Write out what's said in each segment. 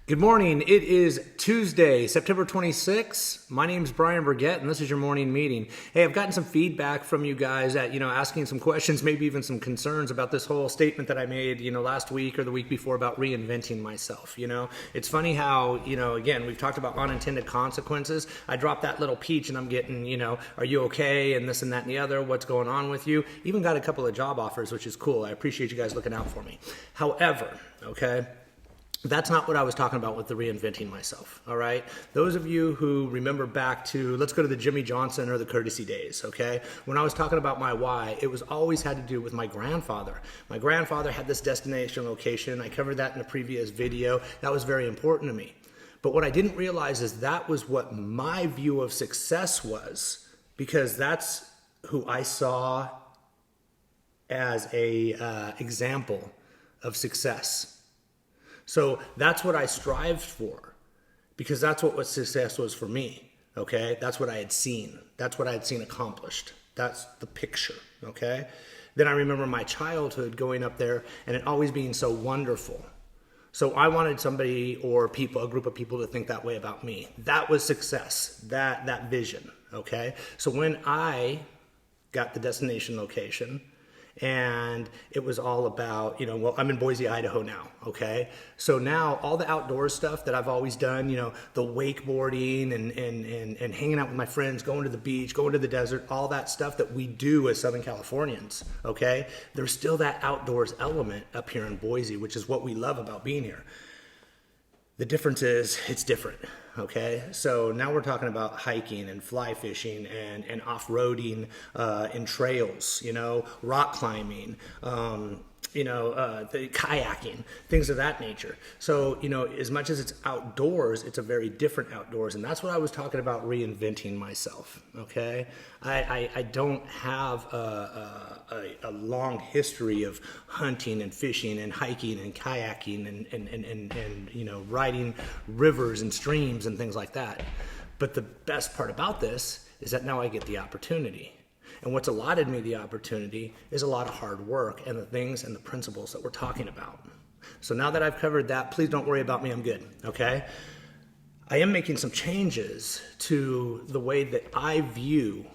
Good morning. It is Tuesday, September 26th. My name is Brian Burgett, and this is your morning meeting. Hey, I've gotten some feedback from you guys that, asking some questions, maybe even some concerns about this whole statement that I made, last week or the week before about reinventing myself. It's funny how, again, we've talked about unintended consequences. I dropped that little peach and I'm getting, are you okay? And this and that and the other, what's going on with you? Even got a couple of job offers, which is cool. I appreciate you guys looking out for me. However, okay, that's not what I was talking about with the reinventing myself, all right? Those of you who remember back to, let's go to the Jimmy Johnson or the Courtesy days, okay? When I was talking about my why, it was always had to do with my grandfather. My grandfather had this destination location. I covered that in a previous video. That was very important to me. But what I didn't realize is that was what my view of success was, because that's who I saw as a example of success. So that's what I strived for, because that's what success was for me, okay? That's what I had seen. That's what I had seen accomplished. That's the picture, okay? Then I remember my childhood going up there and it always being so wonderful. So I wanted somebody or people, a group of people to think that way about me. That was success, that vision, okay? So when I got the destination location, and it was all about, I'm in Boise, Idaho now, okay? So now all the outdoor stuff that I've always done, the wakeboarding and hanging out with my friends, going to the beach, going to the desert, all that stuff that we do as Southern Californians, okay? There's still that outdoors element up here in Boise, which is what we love about being here. The difference is it's different, okay? So now we're talking about hiking and fly fishing and off-roading in trails, rock climbing, the kayaking, things of that nature. So, as much as it's outdoors, it's a very different outdoors. And that's what I was talking about, reinventing myself, okay? I don't have a long history of hunting and fishing and hiking and kayaking and riding rivers and streams and things like that. But the best part about this is that now I get the opportunity. And what's allotted me the opportunity is a lot of hard work and the things and the principles that we're talking about. So now that I've covered that, please don't worry about me, I'm good, okay? I am making some changes to the way that I view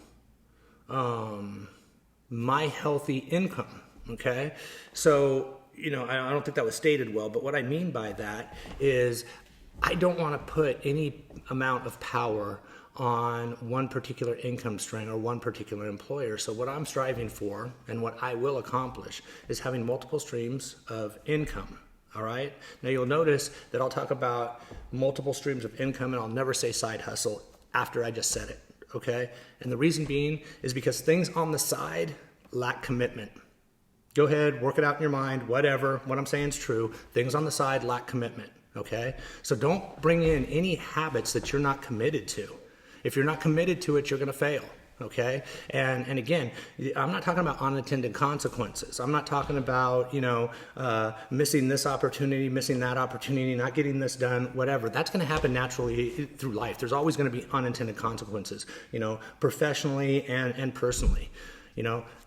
my healthy income, okay? So, I don't think that was stated well, but what I mean by that is I don't want to put any amount of power on one particular income stream or one particular employer. So what I'm striving for and what I will accomplish is having multiple streams of income. All right. Now you'll notice that I'll talk about multiple streams of income and I'll never say side hustle after I just said it. Okay. And the reason being is because things on the side lack commitment. Go ahead, work it out in your mind, whatever. What I'm saying is true. Things on the side lack commitment. Okay. So don't bring in any habits that you're not committed to. If you're not committed to it, you're going to fail, okay? And again, I'm not talking about unintended consequences. I'm not talking about, missing this opportunity, missing that opportunity, not getting this done, whatever. That's going to happen naturally through life. There's always going to be unintended consequences, professionally and personally.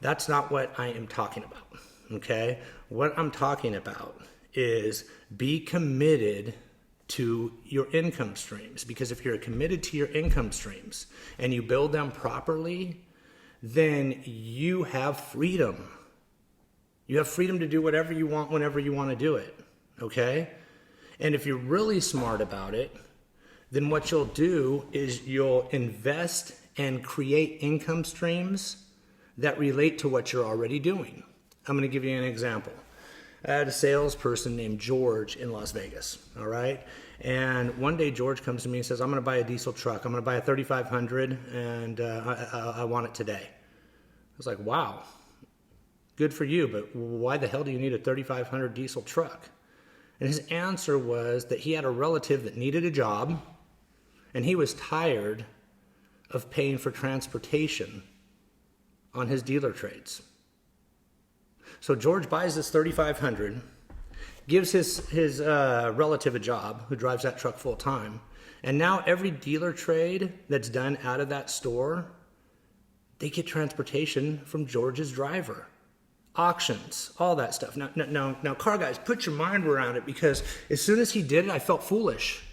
That's not what I am talking about, okay? What I'm talking about is be committed to your income streams, because if you're committed to your income streams and you build them properly, then you have freedom. You have freedom to do whatever you want whenever you want to do it, okay? And if you're really smart about it, then what you'll do is you'll invest and create income streams that relate to what you're already doing. I'm going to give you an example. I had a salesperson named George in Las Vegas, all right? And one day George comes to me and says, I'm going to buy a diesel truck. I'm going to buy a 3500 and I want it today. I was like, wow, good for you, but why the hell do you need a 3500 diesel truck? And his answer was that he had a relative that needed a job and he was tired of paying for transportation on his dealer trades. So George buys this 3500, gives his relative a job who drives that truck full time, and now every dealer trade that's done out of that store, they get transportation from George's driver. auctions, all that stuff. Now, car guys, put your mind around it, because as soon as he did it, I felt foolish.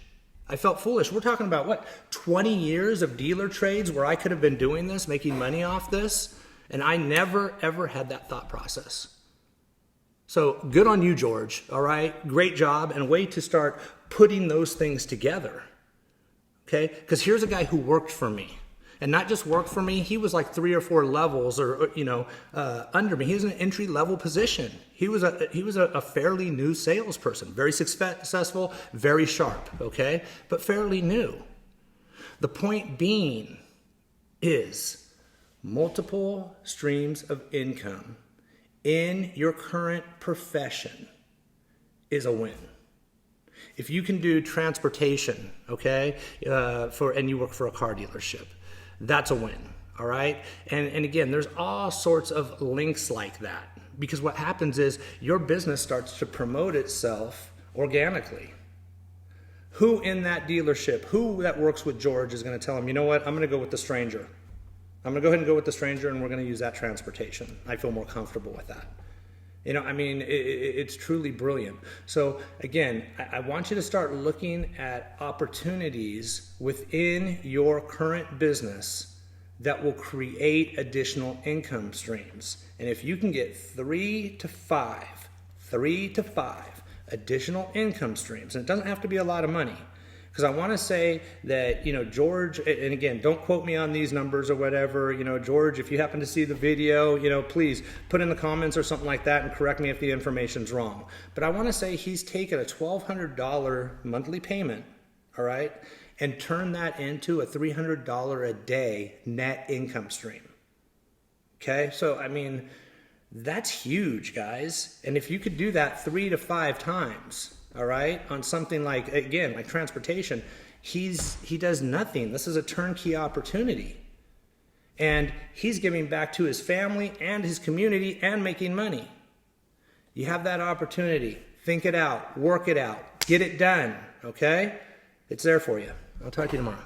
I felt foolish. We're talking about, what, 20 years of dealer trades where I could have been doing this, making money off this, and I never, ever had that thought process. So good on you, George, all right? Great job, and a way to start putting those things together, okay? Because here's a guy who worked for me. And not just worked for me, he was like 3 or 4 levels under me. He was in an entry-level position. He was a fairly new salesperson, very successful, very sharp, okay? But fairly new. The point being is multiple streams of income in your current profession is a win. If you can do transportation, okay, and you work for a car dealership, that's a win, all right? And again, there's all sorts of links like that, because what happens is your business starts to promote itself organically. Who in that dealership, who that works with George is going to tell him, you know what, I'm going to go with the stranger. I'm going to go ahead and go with the stranger, and we're going to use that transportation. I feel more comfortable with that. You know, I mean, it's truly brilliant. So again, I want you to start looking at opportunities within your current business that will create additional income streams. And if you can get 3 to 5 additional income streams, and it doesn't have to be a lot of money, because I want to say that, you know, George, and again, don't quote me on these numbers or whatever, you know, George, if you happen to see the video, you know, please put in the comments or something like that and correct me if the information's wrong. But I want to say he's taken a $1,200 monthly payment, all right, and turned that into a $300 a day net income stream. Okay, so I mean, that's huge, guys. And if you could do that 3 to 5 times, all right, on something like, again, like transportation, he does nothing. This is a turnkey opportunity. And he's giving back to his family and his community and making money. You have that opportunity. Think it out, work it out, get it done, okay? It's there for you. I'll talk to you tomorrow.